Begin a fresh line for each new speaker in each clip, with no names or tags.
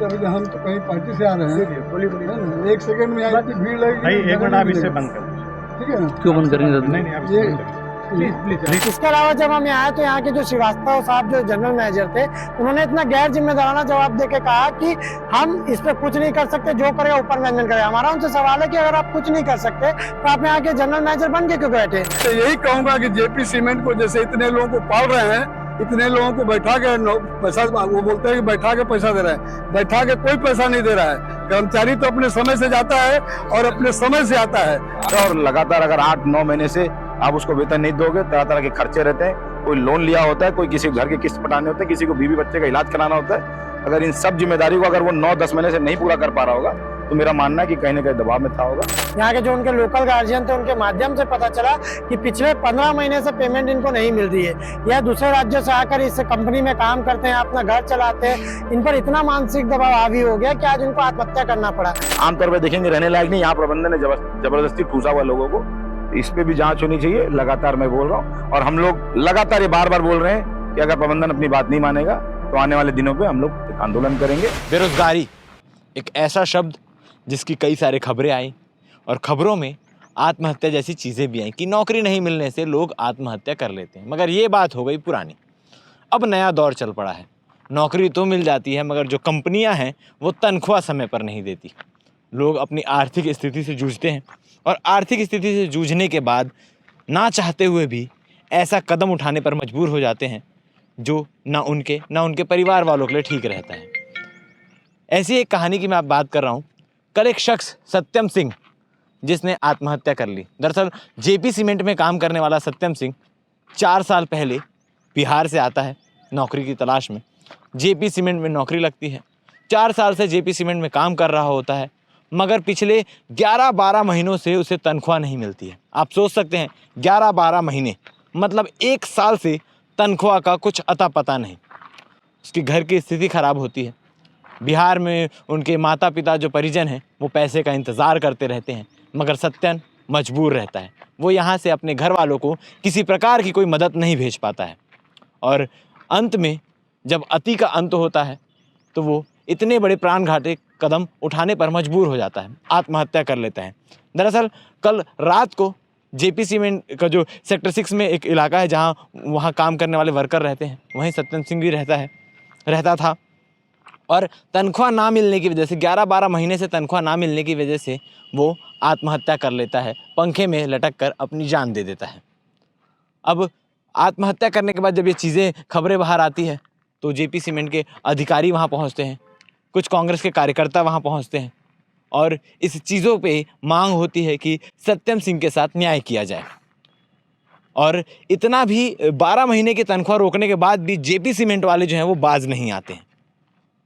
अभी हम तो कहीं पार्टी से आ रहे हैं, बोलिए एक सेकंड में यहाँ इतनी भीड़ लगेगी।
भाई एक मिनट आप इसे बंद कर
ठीक है ना?
क्यों बंद करेंगे?
नहीं आप इसे बंद करिए। प्लीज
इसके अलावा जब हम यहाँ आए तो यहाँ के जो श्रीवास्तव साहब जो जनरल मैनेजर थे, उन्होंने इतना गैर जिम्मेदाराना जवाब देके कहा कि हम इस पे कुछ नहीं कर सकते, जो करेगा ऊपर मैनेजमेंट करेगा। हमारा उनसे सवाल है कि अगर आप कुछ नहीं कर सकते तो आप यहाँ के जनरल मैनेजर बन के क्यों बैठे?
तो यही कहूंगा कि जेपी सीमेंट को जैसे इतने लोगों को पाल रहे हैं, इतने लोगों को बैठा के पैसा, वो बोलते हैं कि बैठा के पैसा दे रहा है, बैठा के कोई पैसा नहीं दे रहा है। कर्मचारी तो अपने समय से जाता है और अपने समय से आता है।
और लगातार अगर 8-9 महीने से आप उसको वेतन नहीं दोगे, तरह तरह के खर्चे रहते हैं, कोई लोन लिया होता है, कोई किसी घर के किस्त पटाने होते हैं, किसी को बीवी बच्चे का इलाज कराना होता है। अगर इन सब जिम्मेदारी को अगर वो 9-10 महीने से नहीं पूरा कर पा रहा होगा तो मेरा मानना है कि कहीं ना कहीं दबाव में था होगा।
यहाँ के जो उनके लोकल गार्जियन थे, उनके माध्यम से पता चला कि पिछले 15 महीने से पेमेंट इनको नहीं मिल रही है। यह दूसरे राज्यों से आकर इस कंपनी में काम करते हैं, अपना घर चलाते हैं। इन पर इतना मानसिक दबाव हावी हो गया कि आज इनको आत्महत्या करना पड़ा।
आमतौर पर देखेंगे रहने लायक नहीं, यहाँ प्रबंधन ने जबरदस्ती ठूसा हुआ लोगों को। इस पे भी जांच होनी चाहिए, लगातार मैं बोल रहा हूँ। और हम लोग लगातार ये बार बार बोल रहे हैं कि अगर प्रबंधन अपनी बात नहीं मानेगा तो आने वाले दिनों पे हम लोग आंदोलन करेंगे।
बेरोजगारी एक ऐसा शब्द जिसकी कई सारी खबरें आई और खबरों में आत्महत्या जैसी चीज़ें भी आई कि नौकरी नहीं मिलने से लोग आत्महत्या कर लेते हैं। मगर ये बात हो गई पुरानी, अब नया दौर चल पड़ा है। नौकरी तो मिल जाती है मगर जो कंपनियां हैं वो तनख्वाह समय पर नहीं देती। लोग अपनी आर्थिक स्थिति से जूझते हैं और आर्थिक स्थिति से जूझने के बाद ना चाहते हुए भी ऐसा कदम उठाने पर मजबूर हो जाते हैं जो ना उनके परिवार वालों के लिए ठीक रहता है। ऐसी एक कहानी की मैं आप बात कर रहा हूँ। कल एक शख्स सत्यम सिंह जिसने आत्महत्या कर ली। दरअसल जेपी सीमेंट में काम करने वाला सत्यम सिंह 4 साल पहले बिहार से आता है नौकरी की तलाश में। जेपी सीमेंट में नौकरी लगती है। 4 साल से जेपी सीमेंट में काम कर रहा होता है मगर पिछले 11-12 महीनों से उसे तनख्वाह नहीं मिलती है। आप सोच सकते हैं 11-12 महीने मतलब 1 साल से तनख्वाह का कुछ अता पता नहीं। उसके घर की स्थिति खराब होती है। बिहार में उनके माता पिता जो परिजन हैं वो पैसे का इंतज़ार करते रहते हैं मगर सत्यन मजबूर रहता है। वो यहाँ से अपने घर वालों को किसी प्रकार की कोई मदद नहीं भेज पाता है और अंत में जब अति का अंत होता है तो वो इतने बड़े प्राणघाती कदम उठाने पर मजबूर हो जाता है, आत्महत्या कर लेता है। दरअसल कल रात को जेपी सीमेंट का जो सेक्टर 6 में एक इलाका है जहाँ वहाँ काम करने वाले वर्कर रहते हैं, वहीं सत्यम सिंह भी रहता था और तनख्वाह ना मिलने की वजह से 11-12 महीने से तनख्वाह ना मिलने की वजह से वो आत्महत्या कर लेता है। पंखे में लटक कर अपनी जान दे देता है। अब आत्महत्या करने के बाद जब ये चीज़ें खबरें बाहर आती है तो जेपी सीमेंट के अधिकारी वहाँ पहुँचते हैं, कुछ कांग्रेस के कार्यकर्ता वहाँ पहुँचते हैं और इस चीज़ों पे मांग होती है कि सत्यम सिंह के साथ न्याय किया जाए। और इतना भी 12 महीने की तनख्वाह रोकने के बाद भी जेपी सीमेंट वाले जो हैं वो बाज नहीं आते हैं।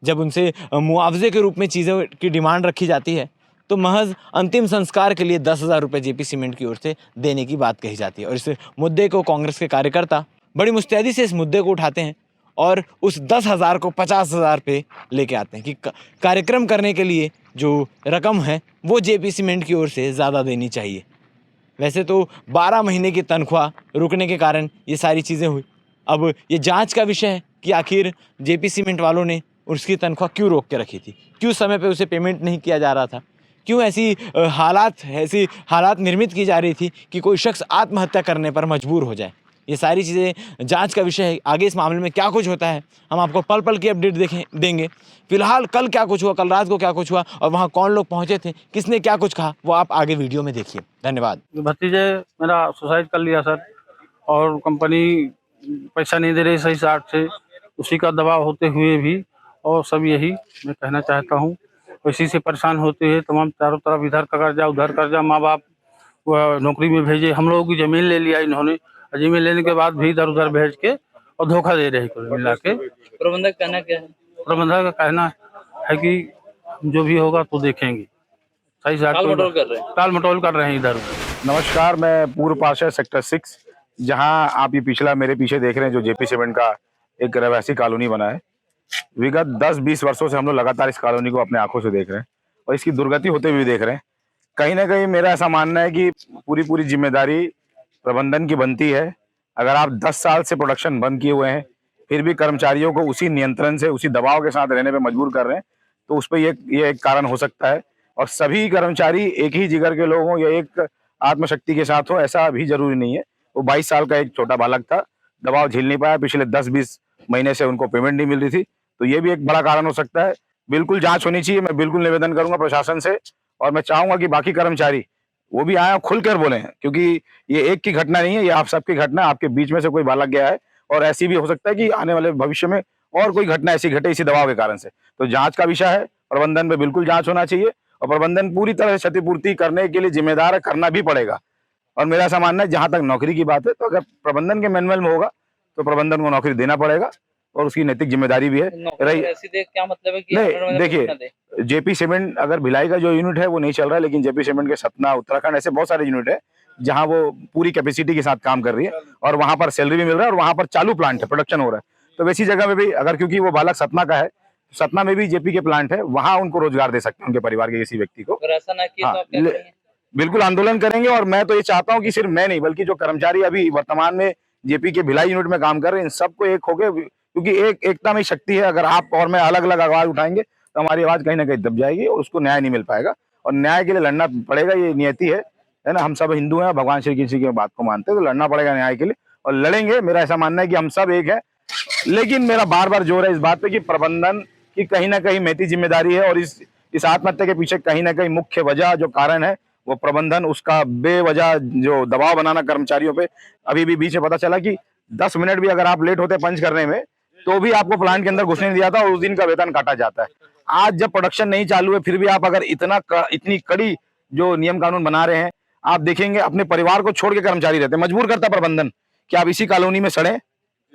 जब उनसे मुआवजे के रूप में चीज़ों की डिमांड रखी जाती है तो महज अंतिम संस्कार के लिए 10,000 रुपये जेपी सीमेंट की ओर से देने की बात कही जाती है। और इस मुद्दे को कांग्रेस के कार्यकर्ता बड़ी मुस्तैदी से इस मुद्दे को उठाते हैं और उस 10,000 को 50,000 पे लेके आते हैं कि कार्यक्रम करने के लिए जो रकम है वो जेपी सीमेंट की ओर से ज़्यादा देनी चाहिए। वैसे तो 12 महीने की तनख्वाह रुकने के कारण ये सारी चीज़ें हुई। अब ये जांच का विषय है कि आखिर जेपी सीमेंट वालों ने उसकी तनख्वाह क्यों रोक के रखी थी, क्यों समय पे उसे पेमेंट नहीं किया जा रहा था, क्यों ऐसी हालात निर्मित की जा रही थी कि कोई शख्स आत्महत्या करने पर मजबूर हो जाए। ये सारी चीज़ें जांच का विषय है। आगे इस मामले में क्या कुछ होता है हम आपको पल पल की अपडेट देंगे। फिलहाल कल क्या कुछ हुआ, कल रात को क्या कुछ हुआ और वहाँ कौन लोग पहुँचे थे, किसने क्या कुछ कहा, वो आप आगे वीडियो में देखिए। धन्यवाद।
भतीजे मेरा सुसाइड कर लिया सर, और कंपनी पैसा नहीं दे रही सही साठ से, उसी का दबाव होते हुए भी और सब यही मैं कहना चाहता हूँ। इसी से परेशान होते हैं तमाम, चारों तरफ इधर का कर्जा उधर कर्जा, माँ बाप नौकरी में भेजे, हम लोगों की ज़मीन ले लिया इन्होंने, ज़मीन लेने के बाद भी इधर उधर भेज के और धोखा दे रहे हैं मिला के।
प्रबंधक कहना क्या है?
प्रबंधक का कहना है कि जो भी होगा तो देखेंगे। सही साठ टाल मटोल कर रहे हैं इधर।
नमस्कार, मैं पूर्व पार्षद सेक्टर 6, जहां आप ये पिछला मेरे पीछे देख रहे हैं जो जेपी सीमेंट का एक रहवासी कॉलोनी बना है। विगत 10-20 वर्षों से हम लोग लगातार इस कॉलोनी को अपने आंखों से देख रहे हैं और इसकी दुर्गति होते हुए देख रहे हैं। कहीं ना कहीं मेरा ऐसा मानना है कि पूरी जिम्मेदारी प्रबंधन की बनती है। अगर आप 10 साल से प्रोडक्शन बंद किए हुए हैं फिर भी कर्मचारियों को उसी नियंत्रण से, उसी दबाव के साथ रहने पे मजबूर कर रहे हैं तो उस पर ये एक कारण हो सकता है। और सभी कर्मचारी एक ही जिगर के लोग हों या एक आत्मशक्ति के साथ हो, ऐसा भी जरूरी नहीं है। वो 22 साल का एक छोटा बालक था, दबाव झेल नहीं पाया, पिछले 10-20 महीने से उनको पेमेंट नहीं मिल रही थी, तो ये भी एक बड़ा कारण हो सकता है। बिल्कुल जांच होनी चाहिए, मैं बिल्कुल निवेदन करूंगा प्रशासन से, और मैं चाहूंगा कि बाकी कर्मचारी वो भी आए और खुलकर बोले, क्योंकि ये एक की घटना नहीं है, ये आप सबकी घटना, आपके बीच में से कोई बालक गया है, और ऐसी भी हो सकता है कि आने वाले भविष्य में और कोई घटना ऐसी घटे इसी दबाव के कारण से। तो जांच का विषय है, प्रबंधन पे बिल्कुल जांच होना चाहिए, और प्रबंधन पूरी तरह से क्षतिपूर्ति करने के लिए जिम्मेदार है, करना भी पड़ेगा। और मेरा ऐसा मानना है, जहां तक नौकरी की बात है, तो अगर प्रबंधन के मैनुअल में होगा तो प्रबंधन को नौकरी देना पड़ेगा, और उसकी नैतिक जिम्मेदारी भी है। रही
क्या मतलब है कि
नहीं, देखिए जेपी सीमेंट अगर भिलाई का जो यूनिट है वो नहीं चल रहा है, लेकिन जेपी सीमेंट के सतना, उत्तराखंड, ऐसे बहुत सारे यूनिट है जहां वो पूरी कैपेसिटी के साथ काम कर रही है, और वहां पर सैलरी भी मिल रहा है, और वहां पर चालू प्लांट है, प्रोडक्शन हो रहा है। तो वैसी जगह में भी अगर, क्योंकि वो बालक सतना का है, सतना में भी जेपी के प्लांट है, वहां उनको रोजगार दे सकते हैं, उनके परिवार के किसी व्यक्ति को।
अगर ऐसा ना किया
हाँ,
तो आप क्या करेंगे?
बिल्कुल आंदोलन करेंगे। और मैं तो ये चाहता हूं कि सिर्फ मैं नहीं, बल्कि जो कर्मचारी अभी वर्तमान में जेपी के भिलाई यूनिट में काम कर रहे हैं, इन सबको एक हो गए, क्योंकि एकता में शक्ति है। अगर आप और मैं अलग अलग आवाज उठाएंगे तो हमारी आवाज कहीं ना कहीं दब जाएगी, और उसको न्याय नहीं मिल पाएगा, और न्याय के लिए लड़ना पड़ेगा, ये नियति है ना। हम सब हिंदू हैं, भगवान श्री कृष्ण की बात को मानते हैं, तो लड़ना पड़ेगा न्याय के लिए, और लड़ेंगे। मेरा ऐसा मानना है कि हम सब एक है, लेकिन मेरा बार बार जोर है इस बात पे कि प्रबंधन की कहीं ना कहीं महती जिम्मेदारी है, और इस आत्महत्या के पीछे कहीं ना कहीं मुख्य वजह जो कारण है वो प्रबंधन, उसका बेवजह जो दबाव बनाना कर्मचारियों पे। अभी भी बीच में पता चला कि 10 मिनट भी अगर आप लेट होते पंच करने में, तो भी आपको प्लांट के अंदर घुसने नहीं दिया था, और उस दिन का वेतन काटा जाता है। आज जब प्रोडक्शन नहीं चालू है, फिर भी आप अगर इतनी कड़ी जो नियम कानून बना रहे हैं, आप देखेंगे अपने परिवार को छोड़ के कर्मचारी रहते हैं। मजबूर करता प्रबंधन कि आप इसी कॉलोनी में सड़े,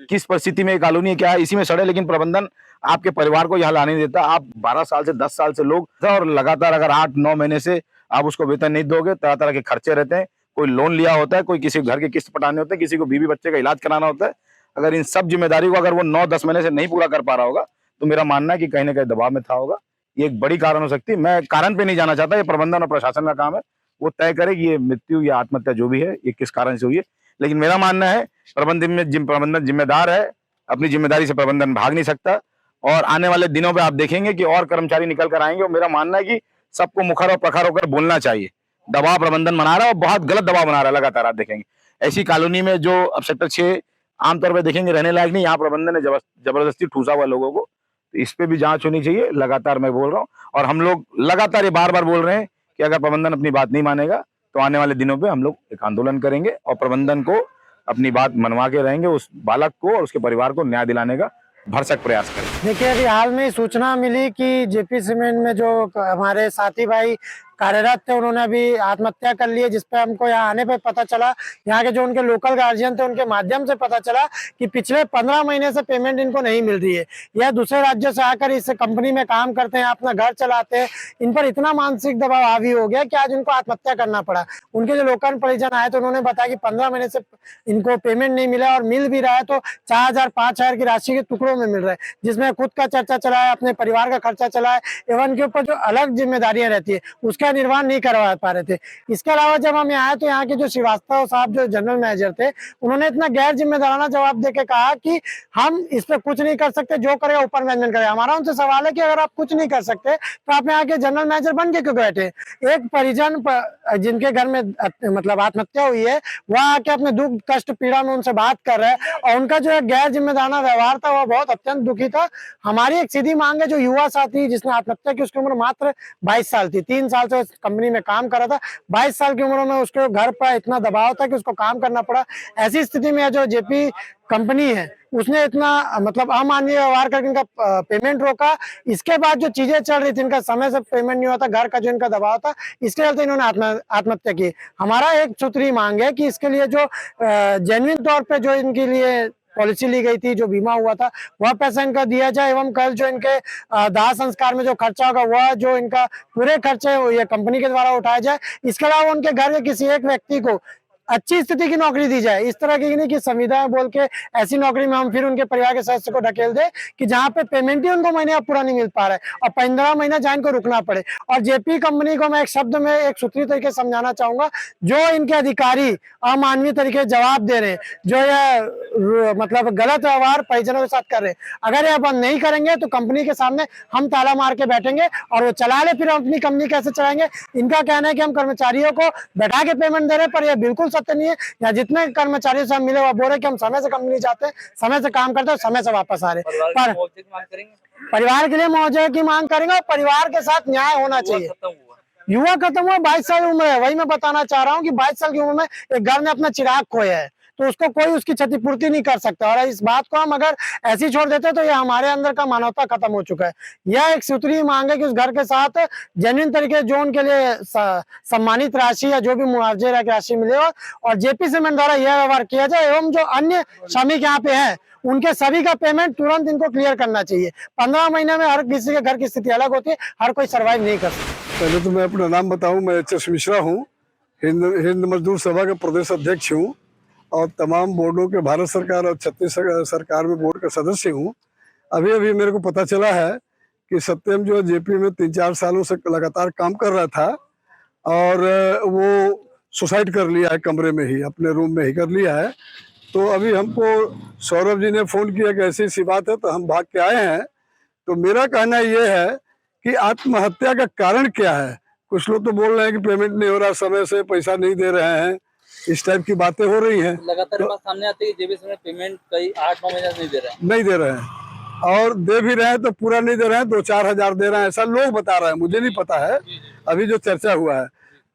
किस परिस्थिति में कॉलोनी है क्या है, इसी में सड़े, लेकिन प्रबंधन आपके परिवार को यहाँ लाने नहीं देता। आप 12 साल से 10 साल से लोग, और लगातार अगर 8-9 महीने से आप उसको वेतन नहीं दोगे, तरह तरह के खर्चे रहते हैं, कोई लोन लिया होता है, कोई किसी घर के किस्त पटाने होते हैं, किसी को बीवी बच्चे का इलाज कराना होता है। अगर इन सब जिम्मेदारी को अगर वो 9-10 महीने से नहीं पूरा कर पा रहा होगा, तो मेरा मानना है कि कहीं ना कहीं दबाव में था होगा। ये एक बड़ी कारण हो सकती है। मैं कारण पे नहीं जाना चाहता, ये प्रबंधन और प्रशासन का काम है, वो तय करे कि ये मृत्यु या आत्महत्या जो भी है ये किस कारण से हुई है। लेकिन मेरा मानना है प्रबंधन जिम्मेदार है, अपनी जिम्मेदारी से प्रबंधन भाग नहीं सकता, और आने वाले दिनों में आप देखेंगे कि और कर्मचारी निकल कर आएंगे। और मेरा मानना है कि सबको मुखर और प्रखर होकर बोलना चाहिए। दबाव प्रबंधन बना रहा है, और बहुत गलत दबाव बना रहा है लगातार। आप देखेंगे ऐसी कॉलोनी में जो अब सेक्टर 6 आमतौर पर देखेंगे रहने लायक नहीं, यहाँ प्रबंधन ने जबरदस्ती ठूसा हुआ लोगों को। तो इस पे भी जांच होनी चाहिए, लगातार मैं बोल रहा हूँ। और हम लोग लगातार ये बार बार बोल रहे हैं कि अगर प्रबंधन अपनी बात नहीं मानेगा, तो आने वाले दिनों पे हम लोग एक आंदोलन करेंगे, और प्रबंधन को अपनी बात मनवा के रहेंगे, उस बालक को और उसके परिवार को न्याय दिलाने का भरसक प्रयास करें।
देखिए, अभी हाल में सूचना मिली कि जेपी सीमेंट में जो हमारे साथी भाई कार्यरत थे, उन्होंने अभी आत्महत्या कर ली है, जिसपे हमको यहाँ आने पे पता चला, यहाँ के जो उनके लोकल गार्जियन थे उनके माध्यम से पता चला कि पिछले 15 महीने से पेमेंट इनको नहीं मिल रही है। यह दूसरे राज्यों से आकर इस कंपनी में काम करते हैं, अपना घर चलाते हैं, इन पर इतना मानसिक दबाव हावी हो गया कि आज इनको आत्महत्या करना पड़ा। उनके जो लोकल परिजन आए तो उन्होंने बताया कि 15 महीने से इनको पेमेंट नहीं मिला, और मिल भी रहा है तो 4,000-5,000 की राशि के टुकड़ों में मिल रहा है, जिसमें खुद का खर्चा चला है, अपने परिवार का खर्चा चला है, एवं इनके ऊपर जो अलग जिम्मेदारियां रहती है उसका निर्वहन नहीं करवा पा रहे थे। इसके अलावा जब हम यहाँ आए तो यहाँ के जो श्रीवास्तव साहब जो जनरल मैनेजर थे, उन्होंने इतना गैर जिम्मेदाराना जवाब देके कहा कि हम इस पे कुछ नहीं कर सकते, जो करेगा ऊपर मैनेजमेंट करेगा। हमारा उनसे सवाल है कि अगर आप कुछ नहीं कर सकते तो आप यहाँ के जनरल मैनेजर बन के क्यों बैठे? एक परिजन जिनके घर में मतलब आत्महत्या हुई है, वह आके अपने दुख कष्ट पीड़ा में उनसे बात कर रहे हैं, और उनका जो गैर जिम्मेदाराना व्यवहार था वह बहुत अत्यंत दुखी था। हमारी एक सीधी मांग है, जो युवा साथी जिसने आत्महत्या की, उसकी उम्र मात्र 22 साल थी, 3 साल से कंपनी में काम कर रहा था। 22 साल की उम्र में उसके घर पर इतना दबाव था कि उसको काम करना पड़ा। ऐसी स्थिति में जो जेपी कंपनी है उसने इतना मतलब अमानवीय व्यवहार करके इनका पेमेंट रोका। इसके बाद जो चीजें चल रही थी, इनका समय से पेमेंट नहीं होता, घर का जो इनका दबाव था, इसके चलते इन्होंने आत्महत्या की। हमारा एक सूत्री मांग है कि इसके लिए जो जेन्युइन तौर पे जो इनके लिए पॉलिसी ली गई थी, जो बीमा हुआ था, वह पैसा इनका दिया जाए, एवं कल जो इनके दाह संस्कार में जो खर्चा होगा वह जो इनका पूरे खर्चे ये कंपनी के द्वारा उठाया जाए। इसके अलावा उनके घर के किसी एक व्यक्ति को अच्छी स्थिति की नौकरी दी जाए। इस तरह की नहीं कि संविदा बोल के ऐसी नौकरी में हम फिर उनके परिवार के सदस्य को ढकेल दे कि जहां पे पेमेंट ही उनको महीने पूरा नहीं मिल पा रहा है और 15 महीना जान को रुकना पड़े। और जेपी कंपनी को मैं एक शब्द में एक सूत्री तरीके समझाना चाहूंगा, जो इनके अधिकारी अमानवीय तरीके जवाब दे रहे हैं, जो ये मतलब गलत व्यवहार परिजनों के साथ कर रहे हैं, अगर ये बंद नहीं करेंगे तो कंपनी के सामने हम ताला मार के बैठेंगे और वो चला ले, फिर हम अपनी कंपनी कैसे चलाएंगे। इनका कहना है कि हम कर्मचारियों को बैठा के पेमेंट दे रहे हैं, पर यह बिल्कुल सत्य नहीं है। या जितने कर्मचारियों से हम मिले वो बोल रहे कि हम समय से कंपनी जाते हैं, समय से काम करते हैं, समय से वापस आ रहे हैं। पर परिवार के लिए मुआवजे की मांग करेंगे और परिवार के साथ न्याय होना चाहिए। युवा खत्म हुआ, 22 साल उम्र है, वही मैं बताना चाह रहा हूँ कि 22 साल की उम्र में एक घर ने अपना चिराग खोया है तो उसको कोई उसकी क्षतिपूर्ति नहीं कर सकता। और इस बात को हम अगर ऐसी छोड़ देते तो ये हमारे अंदर का मानवता खत्म हो चुका है। यह एक सूत्री मांग है कि उस घर के साथ जेन्युइन तरीके जो उनके लिए सम्मानित राशि या जो भी मुआवजे की राशि मिले और जेपी सीमेंट द्वारा यह व्यवहार किया जाए एवं जो अन्य श्रमिक यहाँ पे हैं उनके सभी का पेमेंट तुरंत इनको क्लियर करना चाहिए। 15 महीने में हर किसी के घर की स्थिति अलग होती है, हर कोई सर्वाइव नहीं कर सकता।
पहले तो मैं अपना नाम बताऊं, मैं एच.एस. मिश्रा हूं, हिंद मजदूर सभा का प्रदेश अध्यक्ष हूं और तमाम बोर्डों के भारत सरकार और छत्तीसगढ़ सरकार में बोर्ड का सदस्य हूं। अभी अभी मेरे को पता चला है कि सत्यम जो जेपी में 3-4 सालों से लगातार काम कर रहा था और वो सुसाइड कर लिया है, कमरे में ही अपने रूम में ही कर लिया है। तो अभी हमको सौरभ जी ने फ़ोन किया कि ऐसी सी बात है, तो हम भाग के आए हैं। तो मेरा कहना ये है कि आत्महत्या का कारण क्या है। कुछ लोग तो बोल रहे हैं कि पेमेंट नहीं हो रहा, समय से पैसा नहीं दे रहे हैं, इस टाइप की बातें हो रही हैं।
लगातार बात सामने आती है कि जेबीसी में पेमेंट कई 8-9 महीने से
नहीं दे रहे हैं और दे भी रहे हैं तो पूरा नहीं दे रहे हैं, 2-4 हज़ार दे रहे हैं, ऐसा लोग बता रहे हैं, मुझे नहीं पता है, अभी जो चर्चा हुआ है।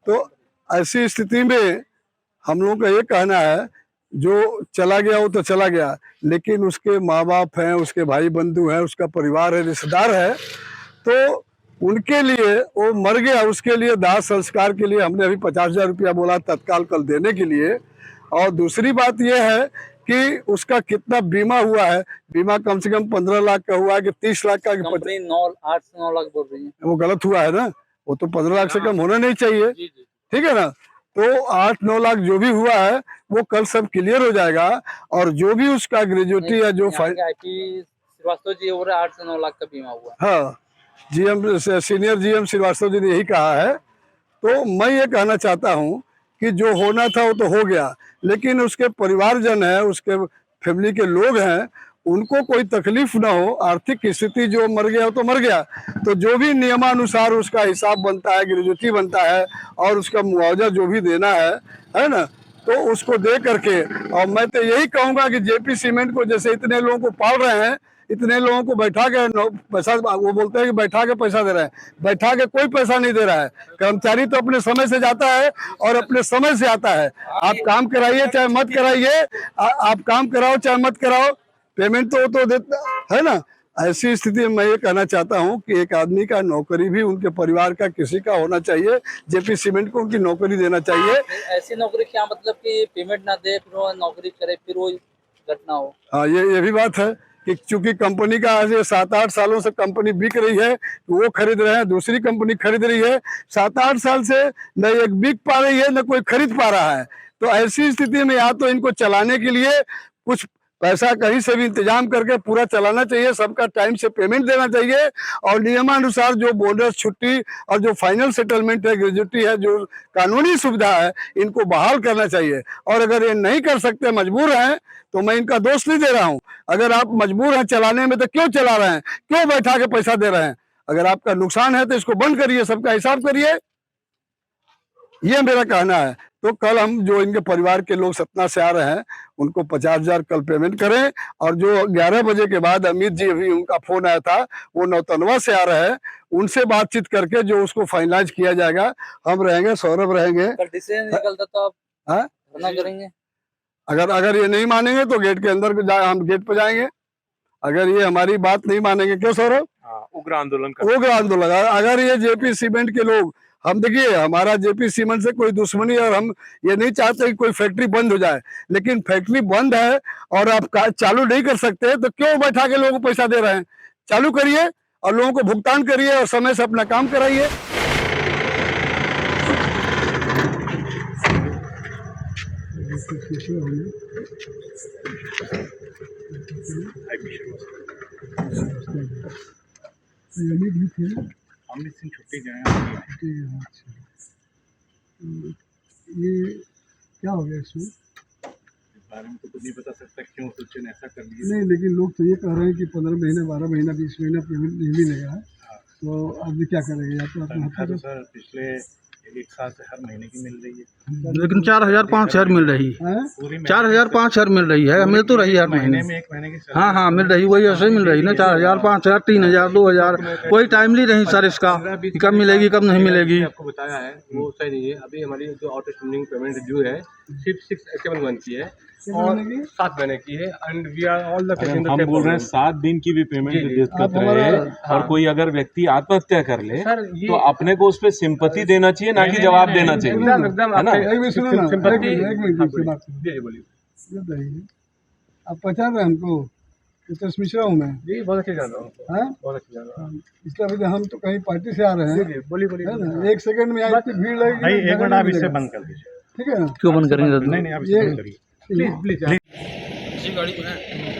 तो ऐसी स्थिति में हम लोगों का ये कहना है, जो चला गया वो तो चला गया, लेकिन उसके माँ बाप हैं, उसके भाई बंधु हैं, उसका परिवार है, रिश्तेदार है, तो उनके लिए वो मर गया, उसके लिए दाह संस्कार के लिए हमने अभी 50,000 रुपया बोला तत्काल कल देने के लिए। और दूसरी बात यह है कि उसका कितना बीमा हुआ है, बीमा कम से कम 15 लाख का हुआ है कि 30 लाख का,
8 से 9 लाख बोल रही है।
वो गलत हुआ है ना, वो तो 15 लाख से कम होना नहीं चाहिए, ठीक है ना। तो 8-9 लाख जो भी हुआ है वो कल सब क्लियर हो जाएगा और जो भी उसका ग्रेजुएटी या जो
श्रीवास्तव जी हो रहा है 8 से 9 लाख का बीमा हुआ।
हाँ, GM senior GM Srivastava ji ने यही कहा है। तो मैं ये कहना चाहता हूँ कि जो होना था वो तो हो गया, लेकिन उसके परिवारजन है, उसके फैमिली के लोग हैं, उनको कोई तकलीफ ना हो। आर्थिक स्थिति जो मर गया तो मर गया, तो जो भी नियमानुसार उसका हिसाब बनता है, ग्रेजुएटी बनता है और उसका मुआवजा जो भी देना है ना, तो उसको दे करके। और मैं तो यही कहूँगा कि जेपी सीमेंट को जैसे इतने लोगों को पाल रहे हैं, इतने लोगों को बैठा के पैसा, वो बोलते हैं कि बैठा के पैसा दे रहे हैं, बैठा के कोई पैसा नहीं दे रहा है। कर्मचारी तो अपने समय से जाता है और अपने समय से आता है। आप काम कराइए चाहे मत कराइए, आप काम कराओ चाहे मत कराओ, पेमेंट तो देता है ना। ऐसी स्थिति में मैं ये कहना चाहता हूँ कि एक आदमी का नौकरी भी उनके परिवार का किसी का होना चाहिए, जेपी सीमेंट को उनकी नौकरी देना चाहिए।
ऐसी नौकरी क्या मतलब कि पेमेंट ना दे फिर वो नौकरी करे फिर वो घटना हो। हाँ,
ये भी बात है कि चूंकि कंपनी का आज 7-8 सालों से कंपनी बिक रही है, वो खरीद रहे हैं, दूसरी कंपनी खरीद रही है, 7-8 साल से न एक बिक पा रही है न कोई खरीद पा रहा है। तो ऐसी स्थिति में या तो इनको चलाने के लिए कुछ पैसा कहीं से भी इंतजाम करके पूरा चलाना चाहिए, सबका टाइम से पेमेंट देना चाहिए और नियमानुसार जो बोनस, छुट्टी और जो फाइनल सेटलमेंट है, ग्रेजुएटी है, जो कानूनी सुविधा है, इनको बहाल करना चाहिए। और अगर ये नहीं कर सकते, मजबूर हैं, तो मैं इनका दोष नहीं दे रहा हूं। अगर आप मजबूर हैं चलाने में तो क्यों चला रहे हैं, क्यों बैठा के पैसा दे रहे हैं। अगर आपका नुकसान है तो इसको बंद करिए, सबका हिसाब करिए, ये मेरा कहना है। तो कल हम जो इनके परिवार के लोग सतना से आ रहे हैं उनको 50,000 कल पेमेंट करें। और जो 11 बजे के बाद अमित जी, अभी उनका फोन आया था, वो नौतनवा से आ रहे हैं, उनसे बातचीत करके जो उसको फाइनलाइज किया जाएगा। हम रहेंगे, सौरभ रहेंगे।
डिसीजन निकलता तो आप धरना करेंगे।
अगर ये नहीं मानेंगे तो गेट के अंदर हम गेट पे जाएंगे। अगर ये हमारी बात नहीं मानेंगे, क्यों सौरभ?
उग्र आंदोलन।
अगर ये जेपी सीमेंट के लोग, हम देखिए हमारा जेपी सीमेंट से कोई दुश्मनी और हम ये नहीं चाहते कि कोई फैक्ट्री बंद हो जाए, लेकिन फैक्ट्री बंद है और आप चालू नहीं कर सकते तो क्यों बैठा के लोगों को पैसा दे रहे हैं। चालू करिए और लोगों को भुगतान करिए और समय से अपना काम कराइए।
अमृत सिंह छुट्टी गए
ये क्या हो गया इसमें?
इस बारे में तो कुछ नहीं बता सकता क्यों सचिन ऐसा कर लिया।
नहीं, लेकिन लोग तो ये कह रहे हैं कि 15 महीने 12 महीना 20 महीना पेमेंट नहीं मिलेगा, तो आदमी क्या करेगा? या तो
तनख्वाह तो सर पिछले 1 साल से हर महीने की मिल रही है।
लेकिन 4,000 5,000 मिल रही है,
हैं?
पूरी
4,000 5,000 मिल रही है, मिल तो रही है हर
महीने
महीने।
में 1 महीने की
हाँ हाँ मिल रही, वही ऐसे ही मिल रही ना, 4,000 5,000 3,000 2,000, कोई टाइमली नहीं सर इसका कि कब मिलेगी कब नहीं मिलेगी।
आपको बताया है वो सही नहीं है। अभी हमारी जो आउटस्टैंडिंग पेमेंट ड्यू है सिर्फ 671 की है और 7 महीने की है and we are all the
हम बोल रहे हैं 7 दिन की भी पेमेंट
जी, जी।
दिक्कत
आप
रहे
हमारा-
और कोई अगर व्यक्ति आत्महत्या कर ले
सर ये
तो अपने को उस पर सिंपति देना चाहिए ना कि जवाब देना चाहिए,
एकदम एकदम
है ना?
आपके-
एक मिनट सुनो ना,
सिंपैथी-
एक मिनट
हाँ,
इससे बात करो।
जी जी बोलिए।
ये बताइए, आप पहचान रहे हैं हमको? कितने मिश्रा हूँ मैं,
जी बहुत अच्छी जान रहा हूँ,
हैं?
बहुत अच्छी जान रहा हूँ।
इसलिए अभी हम तो कहीं पार्टी से आ रहे
जी
हैं,
जी बोलिए बोलिए।
है ना? 1 सेकंड में यहाँ इतनी भीड़ लगेगी,
भाई एक
जगह
मिनट
नहीं
आप इसे
मिलेगा।
बंद कर दीजिए।
ठीक है ना?
क्यों बंद करेंगे?
नहीं नहीं आप इसे
ये-
बंद करिए।
प्लीज प्लीज
गाड़ी में है